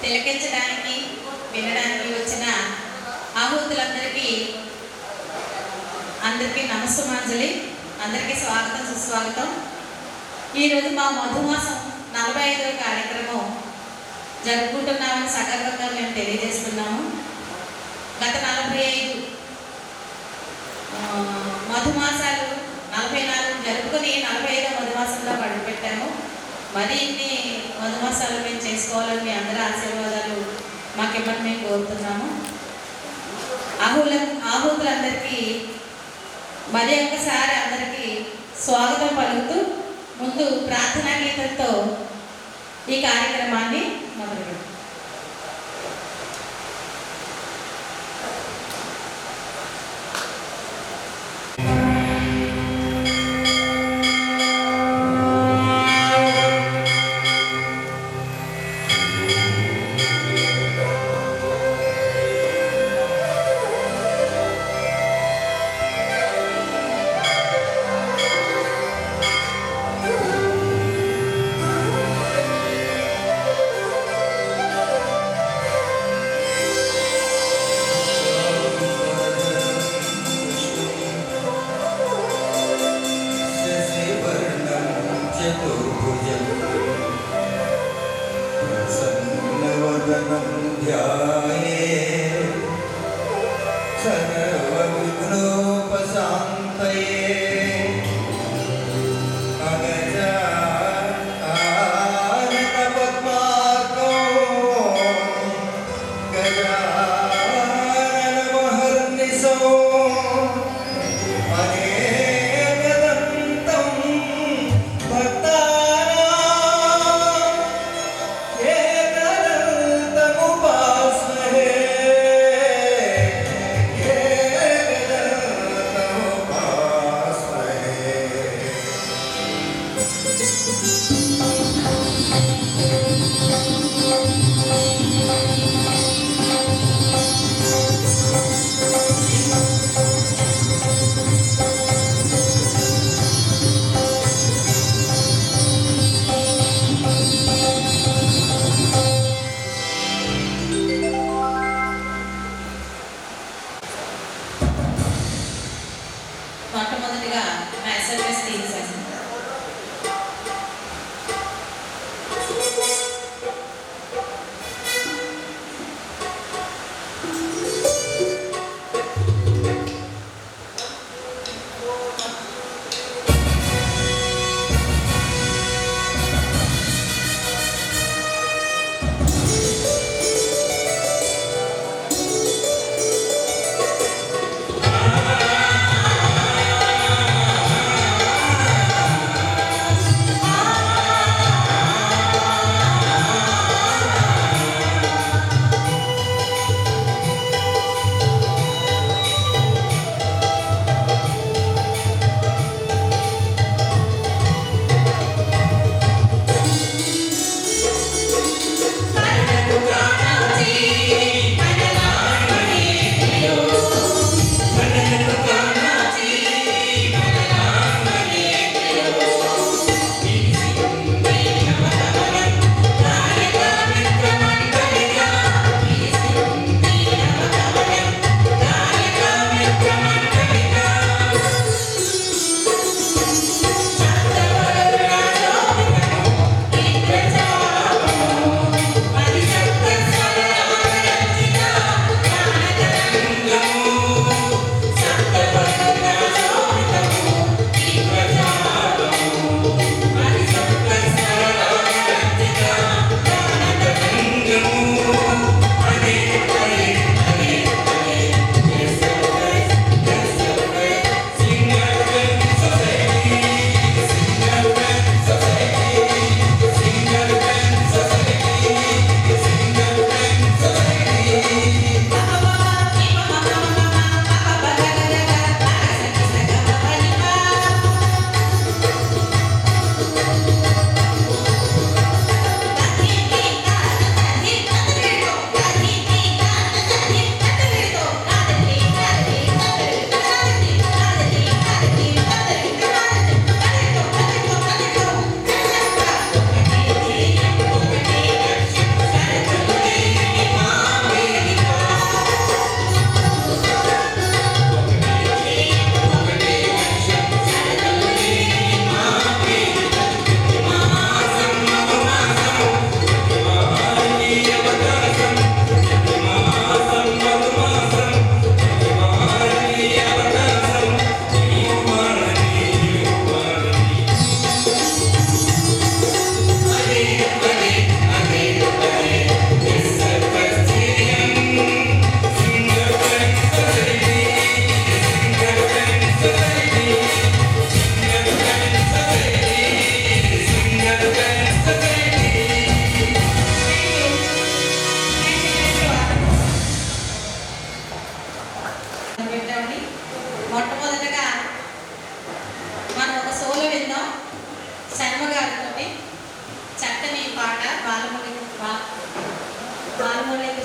తిలకించడానికి వినడానికి వచ్చిన ఆహూతులందరికీ నమస్సుమాంజలి. అందరికీ స్వాగతం, సుస్వాగతం. ఈరోజు మా మధుమాసం 45వ కార్యక్రమం జరుపుకుంటున్నామని సగర్వంగా మేము తెలియజేస్తున్నాము. గత 45 మధుమాసాలు 44 జరుపుకొని 45వ మధుమాసంలో అడుగుపెట్టాము. మరి ఇన్ని మధుమాసాలు మేము చేసుకోవాలని మీ అందరి ఆశీర్వాదాలు మాకివ్వని మేము కోరుతున్నాము. ఆహూతులందరికీ మరి ఒక్కసారి అందరికీ స్వాగతం పలుకుతూ ముందు ప్రార్థనా గీతంతో ఈ కార్యక్రమాన్ని మొదలుపెట్టాం. Sway.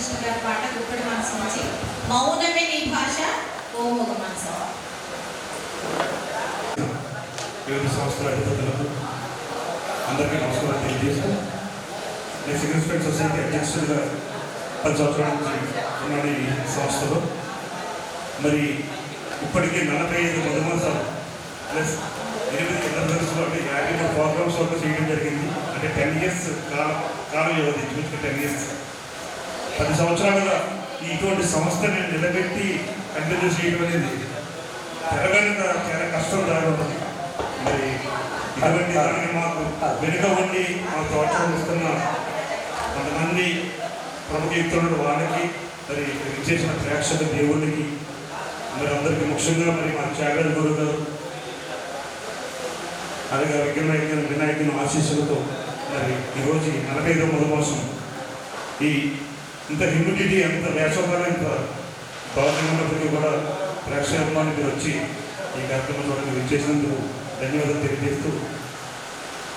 రామకృష్ణ గారి పాట గుప్పడి మనసు నుంచి మౌనమే నీ భాష ఓ ఒక మనసు. వివిధ సంస్థల అధిపతులకు అందరికీ నమస్కారం తెలియజేస్తూ నేను సిగ్నిఫికెంట్ సొసైటీ అధ్యక్షుడిగా 10 సంవత్సరాల నుంచి ఉన్నాను ఈ సంస్థలో. మరి ఇప్పటికీ 45 మధుమాసాలు ప్లస్ 8 ఇంటర్నెట్స్లో అంటే 53 ప్రోగ్రామ్స్ వరకు చేయడం జరిగింది. అంటే 10 years కాలం వ్యవధి, చూసుకుని 10 years 10 సంవత్సరాలుగా ఇటువంటి సంస్థని నిలబెట్టి కంటిన్యూ చేయడం అనేది జరగక చాలా కష్టం జరుగుతుంది. మరి ఇటువంటి దాన్ని మాకు వెనుక ఉండి మాకు ప్రోత్సాహం ఇస్తున్న కొంతమంది ప్రముఖ వ్యక్తులు వాళ్ళకి, మరి విచ్చేసిన ప్రేక్షక దేవుళ్ళకి, మరి అందరికీ ముఖ్యంగా మరి మా త్యాగరాజ గురువు గారు అలాగే వినాయకుని ఆశీస్సులతో మరి ఈరోజు 45వ మధుమాసం ఈ ఇంత హ్యూమిడిటీ, అంత వేసవకాలం, ఇంత దారుణంగా ఉన్నప్పటికీ కూడా ప్రేక్షకులను మీరు వచ్చి ఈ కార్యక్రమం చూడడానికి విచ్చేసినందుకు ధన్యవాదాలు తెలియజేస్తూ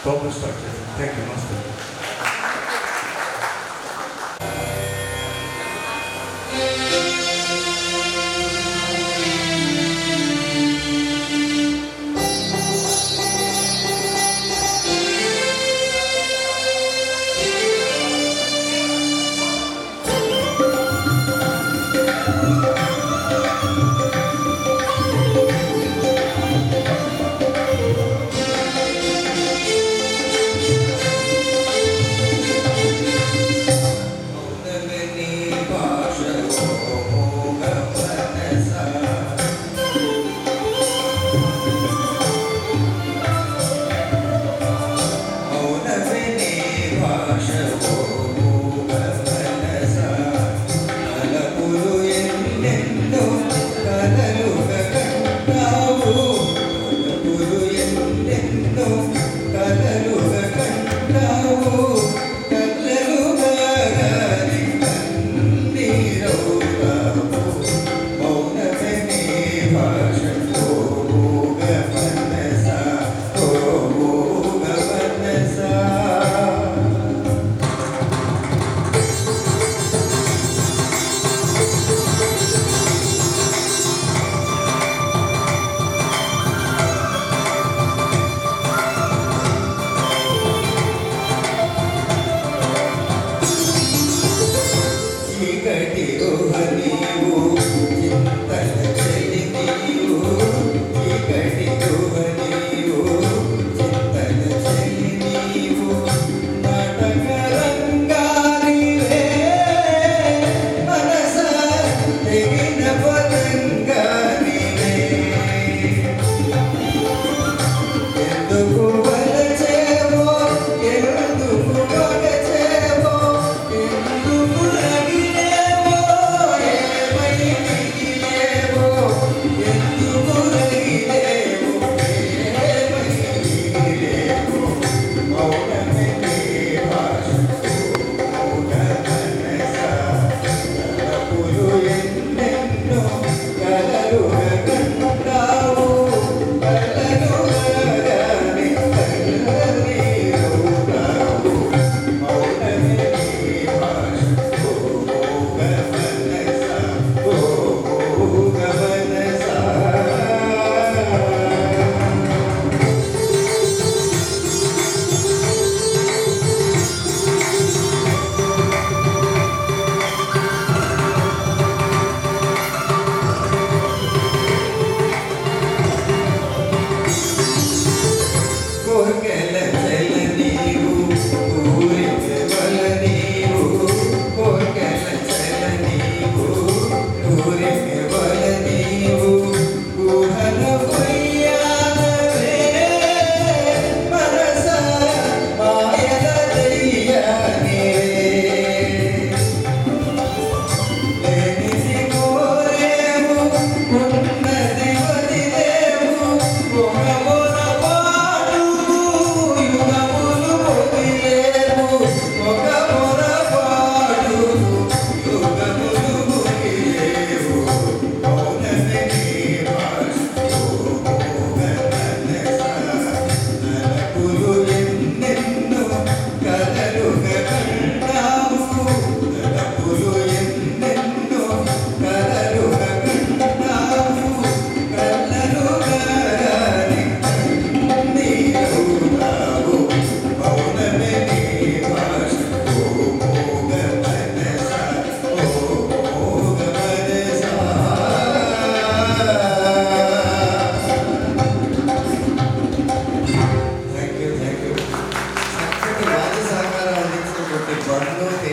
ప్రోగ్రామ్ స్టార్ట్ చేస్తాను. Thank you. నమస్తే.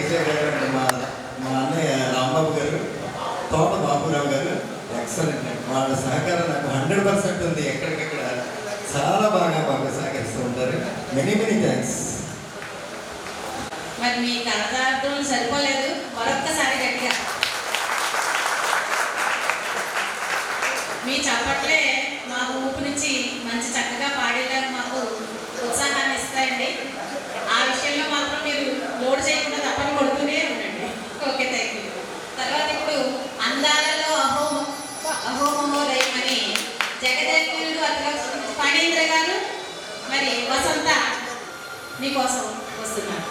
తేజ గారు అండ్ మా మా అన్నయ్య రాంబాబు గారు, తోట బాబురావు గారు ఎక్సలెంట్. వాళ్ళ సహకారం నాకు 100% ఉంది. ఎక్కడికక్కడ చాలా బాగా సహకరిస్తూ ఉంటారు. Many thanks. మరి మీ కథార్థం సరిపోలేదు, మరొక్కసారి గట్టిగా మీ చప్పట్లే మాకు ఊపు నుంచి మంచి చక్కగా పాడేలా మాకు ఉత్సాహాన్ని ఇస్తాయండి. ఆ విషయంలో మాత్రం మీరు లోడ్ చేయకుండా తప్పని కొడుతూనే ఉండండి. Okay, thank you. తర్వాత ఇప్పుడు అందాలలో అహోమహోదయం అని జగదేవుడు అతను ఫణీంద్ర గారు మరి వసంత మీకోసం వస్తున్నారు.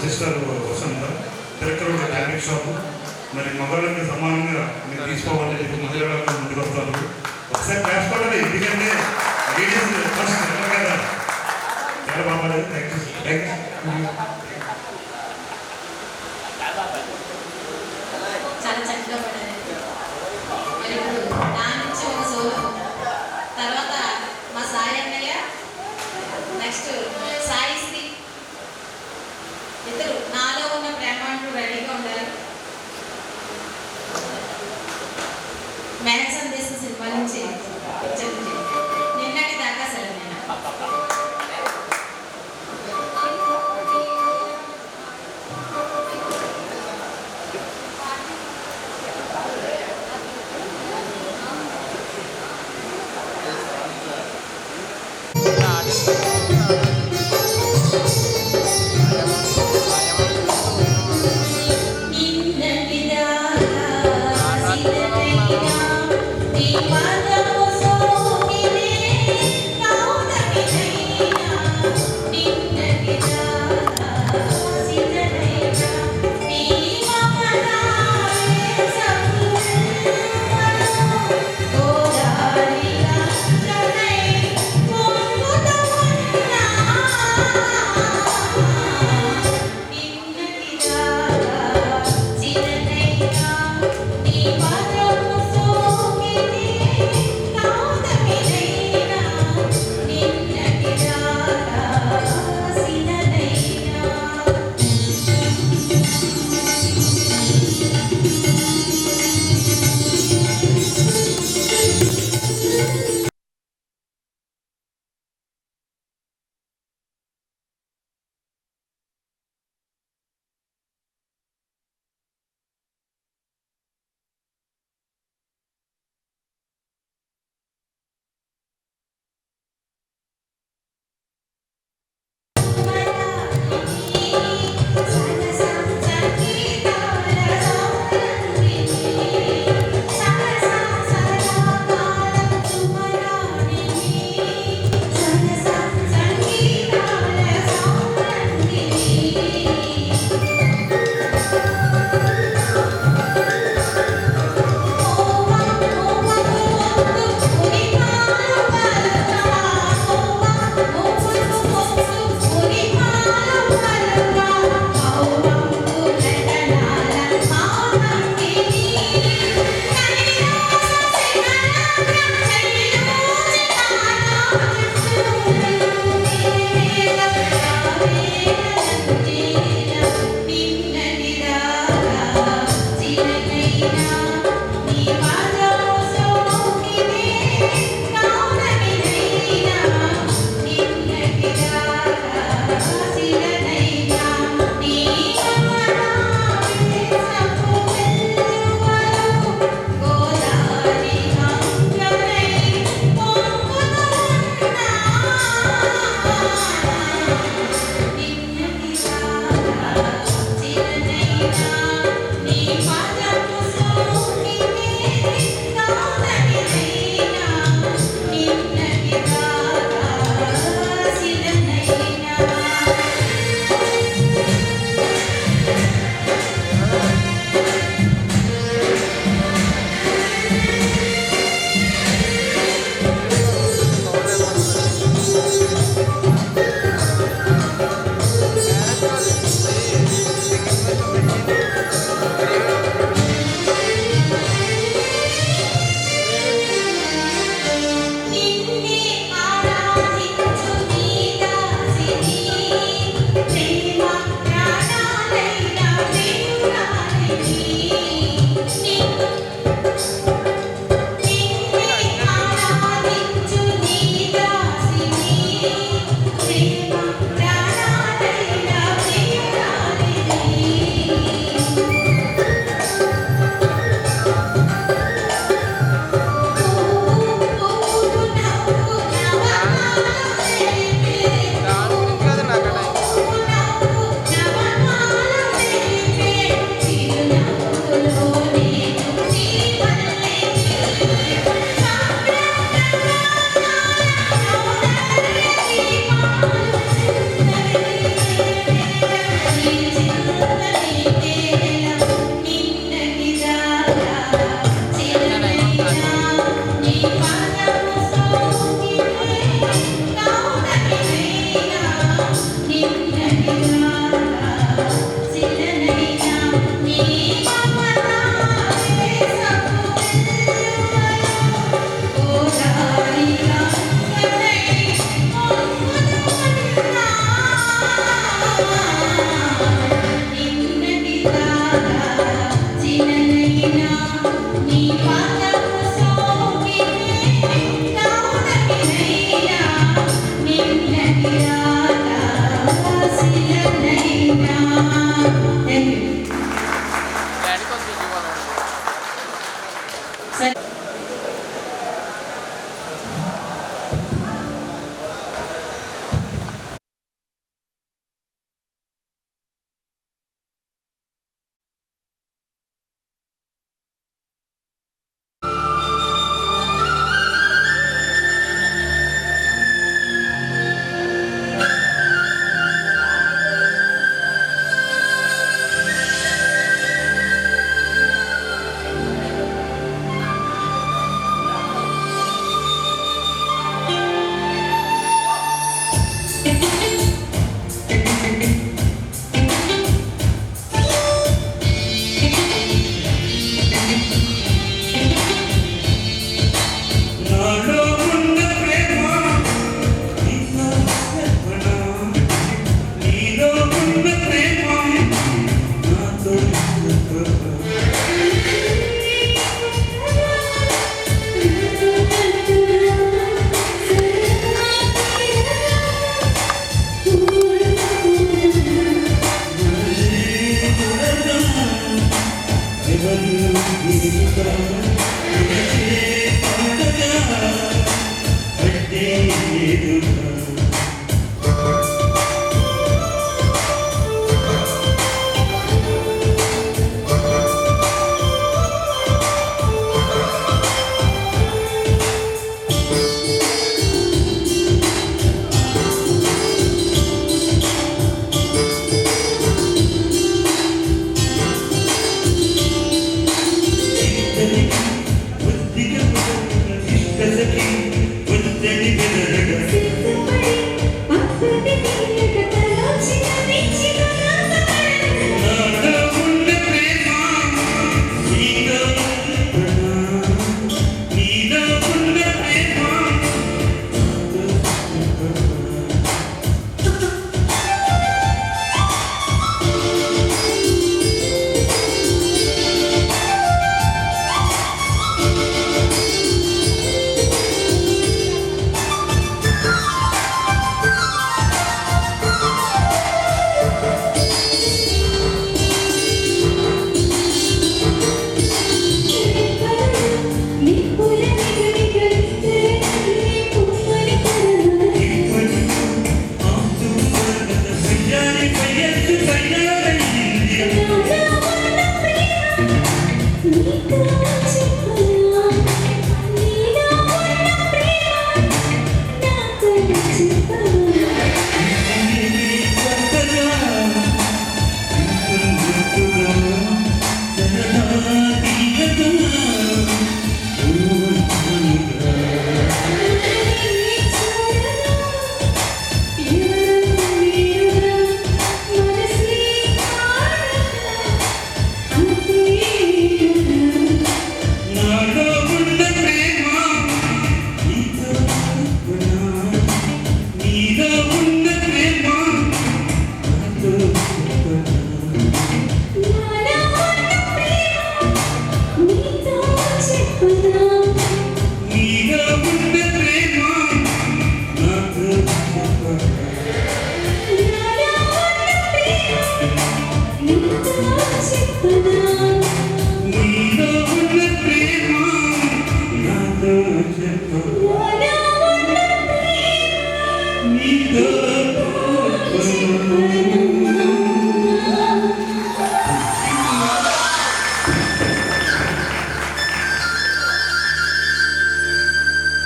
సిస్టర్ వసంత తిరక్కలు క్యారెట్ షాపు. మరి మగవాళ్ళకి సమానంగా మీరు తీసుకోవాలని చెప్పి మహిళలకు ముందుకు వస్తారు. ఒకసారి క్లాస్ పడాలి, ఎందుకంటే లేడీస్ ఫస్ట్ కదా. చాలా బాగుంది. Thank you. చాలా చక్కగా పడారండి. మరి ఇప్పుడు నా నుంచి ఒక సోలో, తర్వాత మా సాయి అన్నయ్య, నెక్స్ట్ సాయి శ్రీ, ఇద్దరు నాలో ఉన్న ప్రేమ అంటూ రెడీగా ఉండాలి. మేఘ సందేశం సినిమా నుంచి నిన్నటి దాకా సరే నేను నిన్నటి దాకా సిద్ధమైనా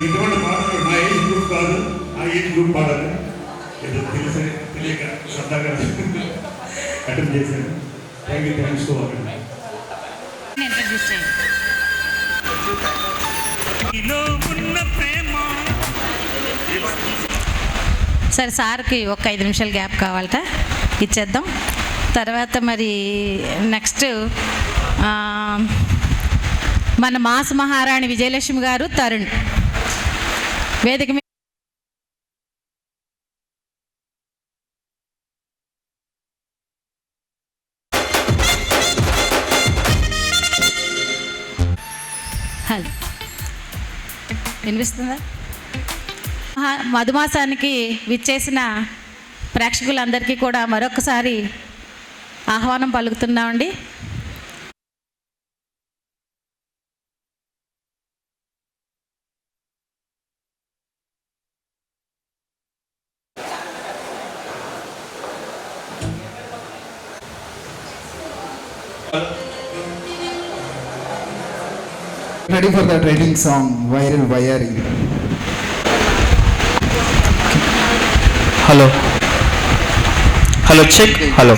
ఇటువంటి పాటలు నా ఏజ్ గ్రూప్ కాదు, ఆ ఏజ్ గ్రూప్ పాడాలి. ఏదో తెలియక సరదాగా అటెండ్ చేశాను. Thanks to all. సరే, సార్కి ఒక 5 నిమిషాలు గ్యాప్ కావాలట, ఇచ్చేద్దాం. తర్వాత మరి నెక్స్ట్ మన మాస్ మహారాణి విజయలక్ష్మి గారు, తరుణ్ వేదిక మీద. హలో, వినిపిస్తుందా? మధుమాసానికి విచ్చేసిన ప్రేక్షకులందరికీ కూడా మరొకసారి ఆహ్వానం పలుకుతున్నామండి. Ready for the training song Viral Vayari. Hello, check. Hello.